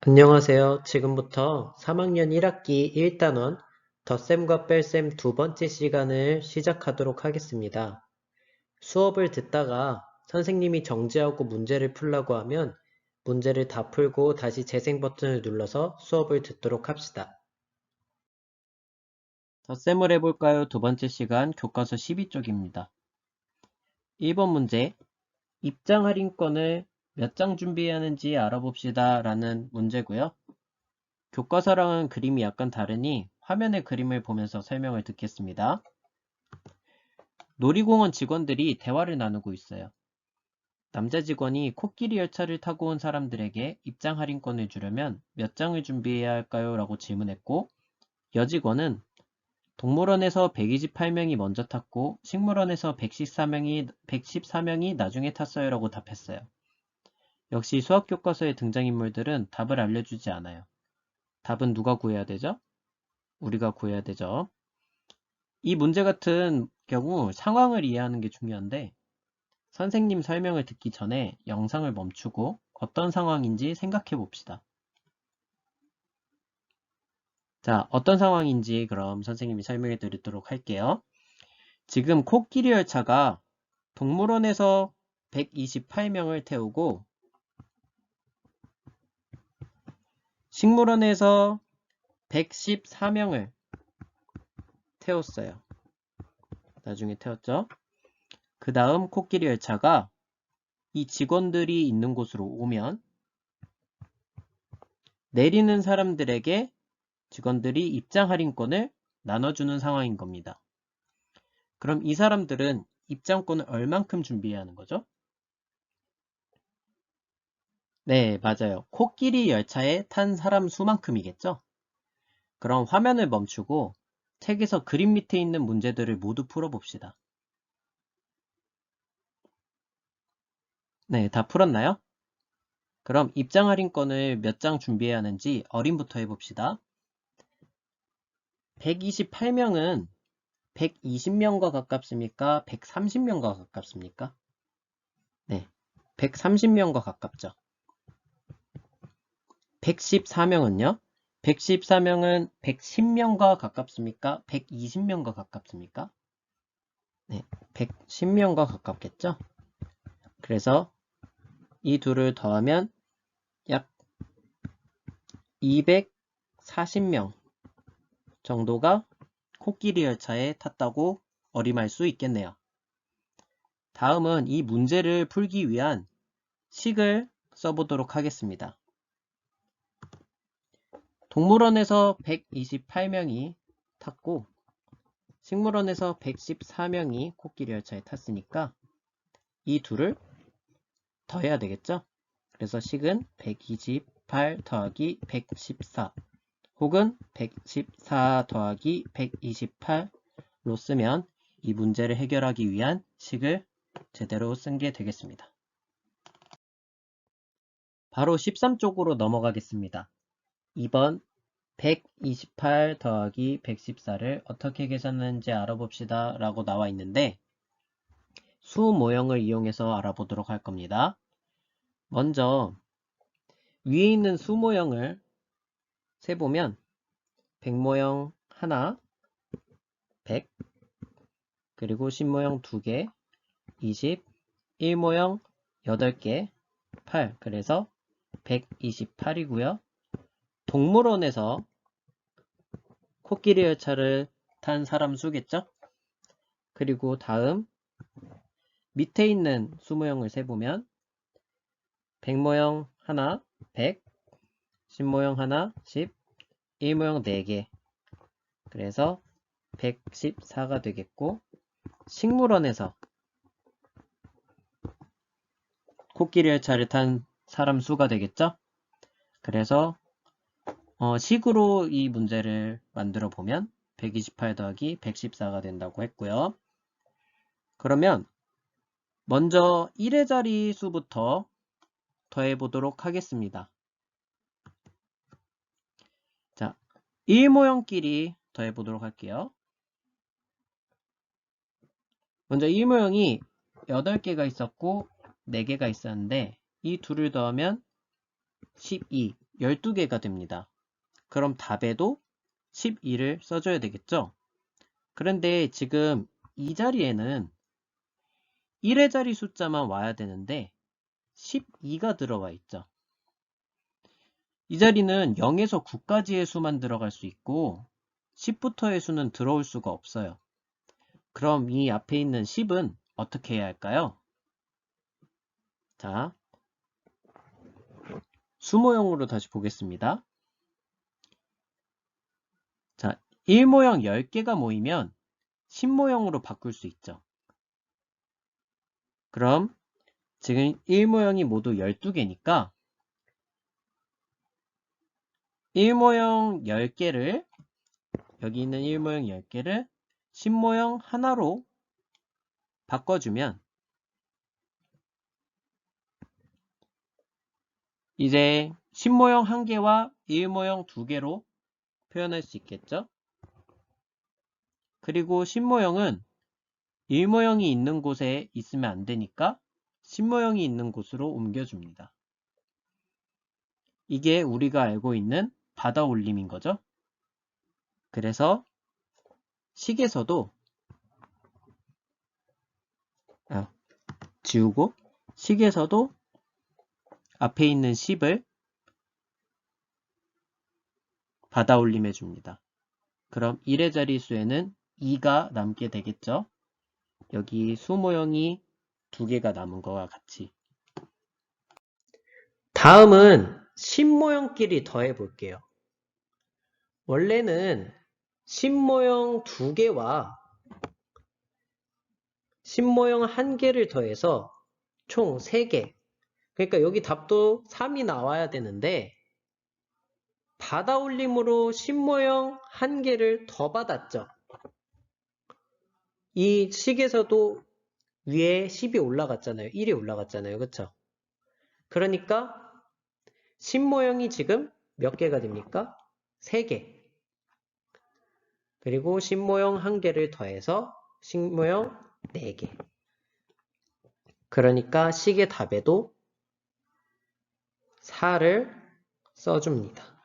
안녕하세요. 지금부터 3학년 1학기 1단원 덧셈과 뺄셈 두 번째 시간을 시작하도록 하겠습니다. 수업을 듣다가 선생님이 정지하고 문제를 풀라고 하면 문제를 다 풀고 다시 재생 버튼을 눌러서 수업을 듣도록 합시다. 덧셈을 해볼까요? 두 번째 시간 교과서 12쪽입니다. 1번 문제, 입장 할인권을 몇 장 준비해야 하는지 알아봅시다 라는 문제고요. 교과서랑은 그림이 약간 다르니 화면의 그림을 보면서 설명을 듣겠습니다. 놀이공원 직원들이 대화를 나누고 있어요. 남자 직원이 코끼리 열차를 타고 온 사람들에게 입장 할인권을 주려면 몇 장을 준비해야 할까요? 라고 질문했고, 여직원은 동물원에서 128명이 먼저 탔고 식물원에서 114명이 나중에 탔어요 라고 답했어요. 역시 수학 교과서의 등장인물들은 답을 알려주지 않아요. 답은 누가 구해야 되죠? 우리가 구해야 되죠. 이 문제 같은 경우 상황을 이해하는 게 중요한데 선생님 설명을 듣기 전에 영상을 멈추고 어떤 상황인지 생각해 봅시다. 자, 어떤 상황인지 그럼 선생님이 설명해 드리도록 할게요. 지금 코끼리 열차가 동물원에서 128명을 태우고 식물원에서 114명을 태웠어요. 나중에 태웠죠. 그 다음 코끼리 열차가 이 직원들이 있는 곳으로 오면 내리는 사람들에게 직원들이 입장 할인권을 나눠주는 상황인 겁니다. 그럼 이 사람들은 입장권을 얼만큼 준비해야 하는 거죠? 네, 맞아요. 코끼리 열차에 탄 사람 수만큼이겠죠? 그럼 화면을 멈추고 책에서 그림 밑에 있는 문제들을 모두 풀어봅시다. 네, 다 풀었나요? 그럼 입장 할인권을 몇 장 준비해야 하는지 어림부터 해봅시다. 128명은 120명과 가깝습니까? 130명과 가깝습니까? 네, 130명과 가깝죠. 114명은요? 114명은 110명과 가깝습니까? 120명과 가깝습니까? 네, 110명과 가깝겠죠? 그래서 이 둘을 더하면 약 240명 정도가 코끼리 열차에 탔다고 어림할 수 있겠네요. 다음은 이 문제를 풀기 위한 식을 써보도록 하겠습니다. 동물원에서 128명이 탔고 식물원에서 114명이 코끼리 열차에 탔으니까 이 둘을 더해야 되겠죠? 그래서 식은 128 더하기 114 혹은 114 더하기 128로 쓰면 이 문제를 해결하기 위한 식을 제대로 쓴 게 되겠습니다. 바로 13쪽으로 넘어가겠습니다. 2번 128 더하기 114를 어떻게 계산하는지 알아봅시다 라고 나와 있는데 수 모형을 이용해서 알아보도록 할 겁니다. 먼저 위에 있는 수 모형을 세보면 100 모형 하나 100 그리고 10 모형 2개 20 1 모형 8개 8 그래서 128이고요. 동물원에서 코끼리 열차를 탄 사람 수겠죠? 그리고 다음 밑에 있는 수 모형을 세보면 100 모형 하나 100 10 모형 하나 10 1 모형 4개 그래서 114가 되겠고 식물원에서 코끼리 열차를 탄 사람 수가 되겠죠? 그래서 식으로 이 문제를 만들어 보면 128 더하기 114가 된다고 했고요. 그러면 먼저 1의 자리 수부터 더해 보도록 하겠습니다. 자, 1 모형끼리 더해 보도록 할게요. 먼저 1 모형이 8개가 있었고 4개가 있었는데 이 둘을 더하면 12, 12개가 됩니다. 그럼 답에도 12를 써줘야 되겠죠? 그런데 지금 이 자리에는 1의 자리 숫자만 와야 되는데 12가 들어와 있죠. 이 자리는 0에서 9까지의 수만 들어갈 수 있고 10부터의 수는 들어올 수가 없어요. 그럼 이 앞에 있는 10은 어떻게 해야 할까요? 자, 수 모형으로 다시 보겠습니다. 자, 1모형 10개가 모이면 10모형으로 바꿀 수 있죠. 그럼 지금 1모형이 모두 12개니까 1모형 10개를 여기 있는 1모형 10개를 10모형 하나로 바꿔주면 이제 10모형 1개와 1모형 2개로 표현할 수 있겠죠? 그리고 10모형은 1모형이 있는 곳에 있으면 안 되니까 10모형이 있는 곳으로 옮겨줍니다. 이게 우리가 알고 있는 받아올림인 거죠. 그래서 식에서도 지우고 식에서도 앞에 있는 10을 받아올림해 줍니다. 그럼 1의 자릿수에는 2가 남게 되겠죠. 여기 수 모형이 2개가 남은 거와 같이. 다음은 10모형끼리 더해 볼게요. 원래는 10모형 2개와 10모형 1개를 더해서 총 3개. 그러니까 여기 답도 3이 나와야 되는데 받아올림으로 10모형 1개를 더 받았죠. 이 식에서도 위에 10이 올라갔잖아요. 1이 올라갔잖아요. 그쵸? 그러니까 10모형이 지금 몇 개가 됩니까? 3개. 그리고 10모형 1개를 더해서 10모형 4개. 그러니까 식의 답에도 4를 써줍니다.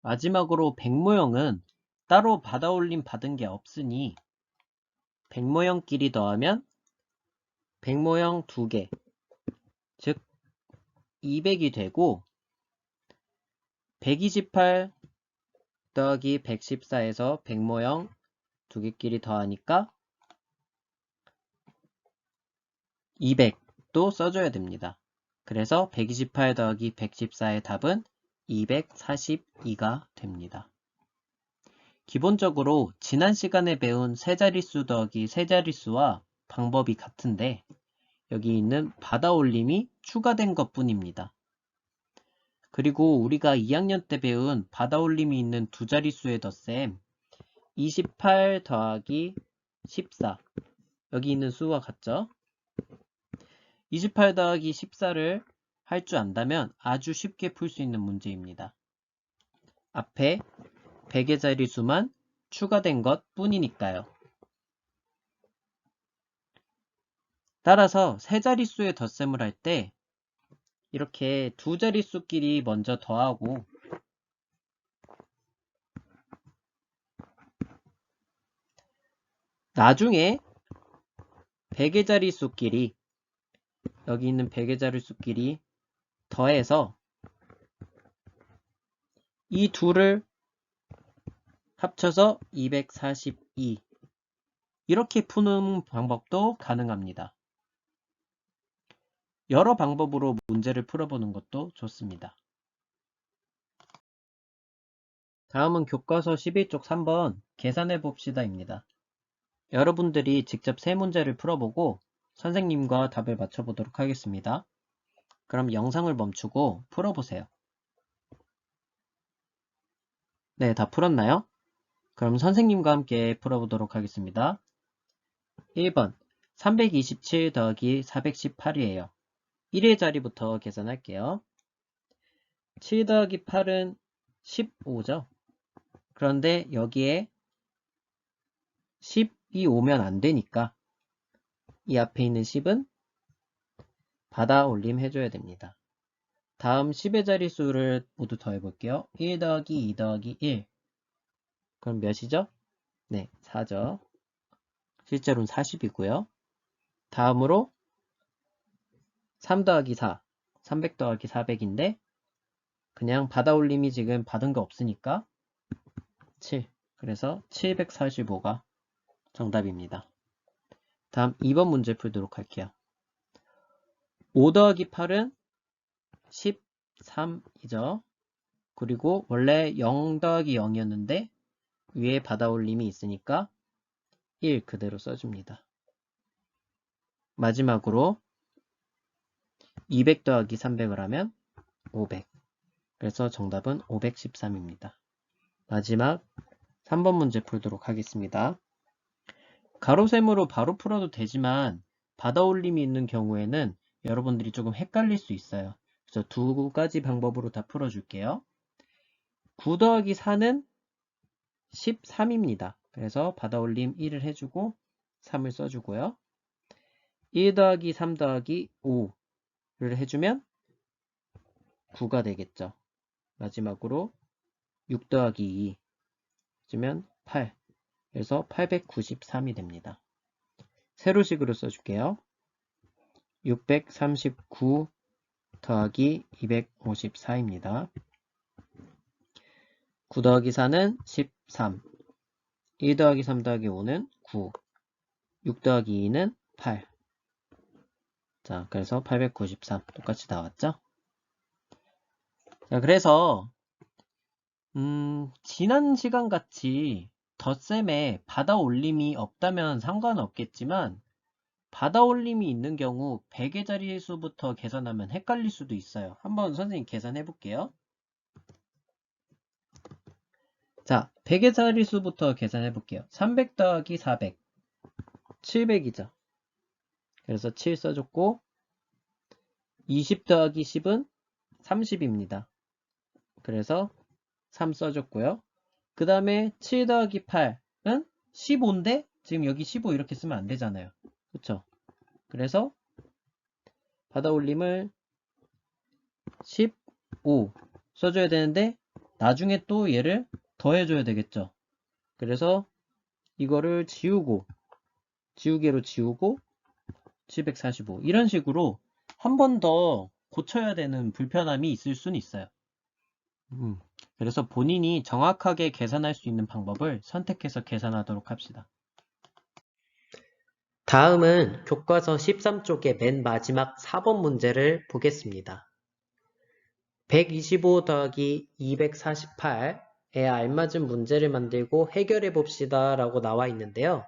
마지막으로 100모형은 따로 받아올림 받은 게 없으니 100모형끼리 더하면 100모형 2개, 즉 200이 되고 128 더하기 114에서 100모형 2개끼리 더하니까 200도 써줘야 됩니다. 그래서 128 더하기 114의 답은 242가 됩니다. 기본적으로 지난 시간에 배운 세자릿수 더하기 세자릿수와 방법이 같은데 여기 있는 받아올림이 추가된 것 뿐입니다. 그리고 우리가 2학년 때 배운 받아올림이 있는 두 자릿수의 덧셈 28 더하기 14 여기 있는 수와 같죠? 28 더하기 14를 할 줄 안다면 아주 쉽게 풀 수 있는 문제입니다. 앞에 100의 자릿수만 추가된 것 뿐이니까요. 따라서 세 자릿수의 덧셈을 할 때 이렇게 두 자릿수끼리 먼저 더하고 나중에 100의 자릿수끼리 여기 있는 100의 자릿수끼리 더해서 이 둘을 합쳐서 242 이렇게 푸는 방법도 가능합니다. 여러 방법으로 문제를 풀어보는 것도 좋습니다. 다음은 교과서 11쪽 3번 계산해 봅시다입니다. 여러분들이 직접 세 문제를 풀어보고 선생님과 답을 맞춰보도록 하겠습니다. 그럼 영상을 멈추고 풀어보세요. 네, 다 풀었나요? 그럼 선생님과 함께 풀어보도록 하겠습니다. 1번 327 더하기 418이에요. 1의 자리부터 계산할게요. 7 더하기 8은 15죠. 그런데 여기에 10이 오면 안 되니까 이 앞에 있는 10은 받아 올림 해줘야 됩니다. 다음 10의 자릿수를 모두 더해볼게요. 1 더하기 2 더하기 1. 그럼 몇이죠? 네, 4죠. 실제로는 40이고요. 다음으로 3 더하기 4. 300 더하기 400인데 그냥 받아 올림이 지금 받은 거 없으니까 7. 그래서 745가 정답입니다. 다음 2번 문제 풀도록 할게요. 5 더하기 8은 13이죠. 그리고 원래 0 더하기 0이었는데 위에 받아 올림이 있으니까 1 그대로 써줍니다. 마지막으로 200 더하기 300을 하면 500. 그래서 정답은 513입니다. 마지막 3번 문제 풀도록 하겠습니다. 가로셈으로 바로 풀어도 되지만 받아 올림이 있는 경우에는 여러분들이 조금 헷갈릴 수 있어요. 그래서 두 가지 방법으로 다 풀어줄게요. 9 더하기 4는 13입니다. 그래서 받아 올림 1을 해주고 3을 써주고요. 1 더하기 3 더하기 5를 해주면 9가 되겠죠. 마지막으로 6 더하기 2 해주면 8. 그래서 893이 됩니다. 세로식으로 써줄게요. 639 더하기 254입니다. 9 더하기 4는 13. 1 더하기 3 더하기 5는 9. 6 더하기 2는 8. 자, 그래서 893 똑같이 나왔죠? 자, 그래서 지난 시간 같이 덧셈에 받아 올림이 없다면 상관없겠지만 받아 올림이 있는 경우 100의 자릿수부터 계산하면 헷갈릴 수도 있어요. 한번 선생님 계산해 볼게요. 자, 100의 자릿수부터 계산해 볼게요. 300 더하기 400 700이죠. 그래서 7 써줬고 20 더하기 10은 30입니다. 그래서 3 써줬고요. 그 다음에 7 더하기 8은 15인데 지금 여기 15 이렇게 쓰면 안 되잖아요. 그쵸? 그래서 받아 올림을 15 써줘야 되는데 나중에 또 얘를 더해줘야 되겠죠. 그래서 이거를 지우개로 지우고 745 이런 식으로 한 번 더 고쳐야 되는 불편함이 있을 수는 있어요. 그래서 본인이 정확하게 계산할 수 있는 방법을 선택해서 계산하도록 합시다. 다음은 교과서 13쪽의 맨 마지막 4번 문제를 보겠습니다. 125 더하기 248에 알맞은 문제를 만들고 해결해 봅시다 라고 나와 있는데요.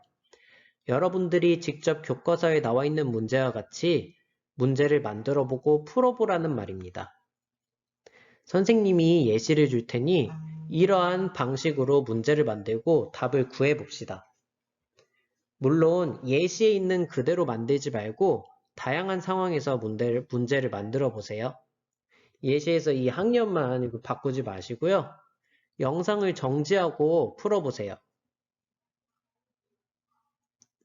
여러분들이 직접 교과서에 나와 있는 문제와 같이 문제를 만들어 보고 풀어보라는 말입니다. 선생님이 예시를 줄 테니 이러한 방식으로 문제를 만들고 답을 구해 봅시다. 물론 예시에 있는 그대로 만들지 말고 다양한 상황에서 문제를 만들어 보세요. 예시에서 이 학년만 바꾸지 마시고요. 영상을 정지하고 풀어보세요.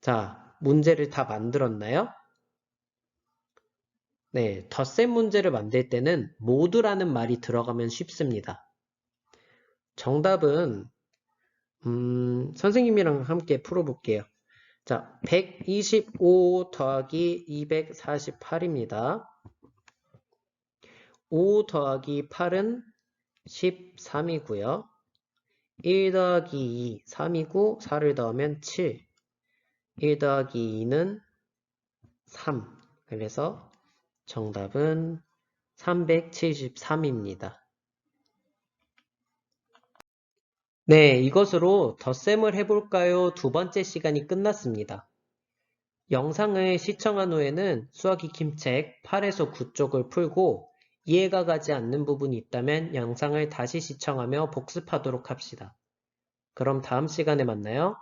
자, 문제를 다 만들었나요? 네, 덧셈 문제를 만들 때는 모두라는 말이 들어가면 쉽습니다. 정답은 선생님이랑 함께 풀어볼게요. 자, 125 더하기 248입니다. 5 더하기 8은 13이고요. 1 더하기 2, 3이고 4를 더하면 7. 1 더하기 2는 3. 그래서 정답은 373입니다. 네, 이것으로 덧셈을 해볼까요? 두 번째 시간이 끝났습니다. 영상을 시청한 후에는 수학 익힘책 8에서 9쪽을 풀고 이해가 가지 않는 부분이 있다면 영상을 다시 시청하며 복습하도록 합시다. 그럼 다음 시간에 만나요.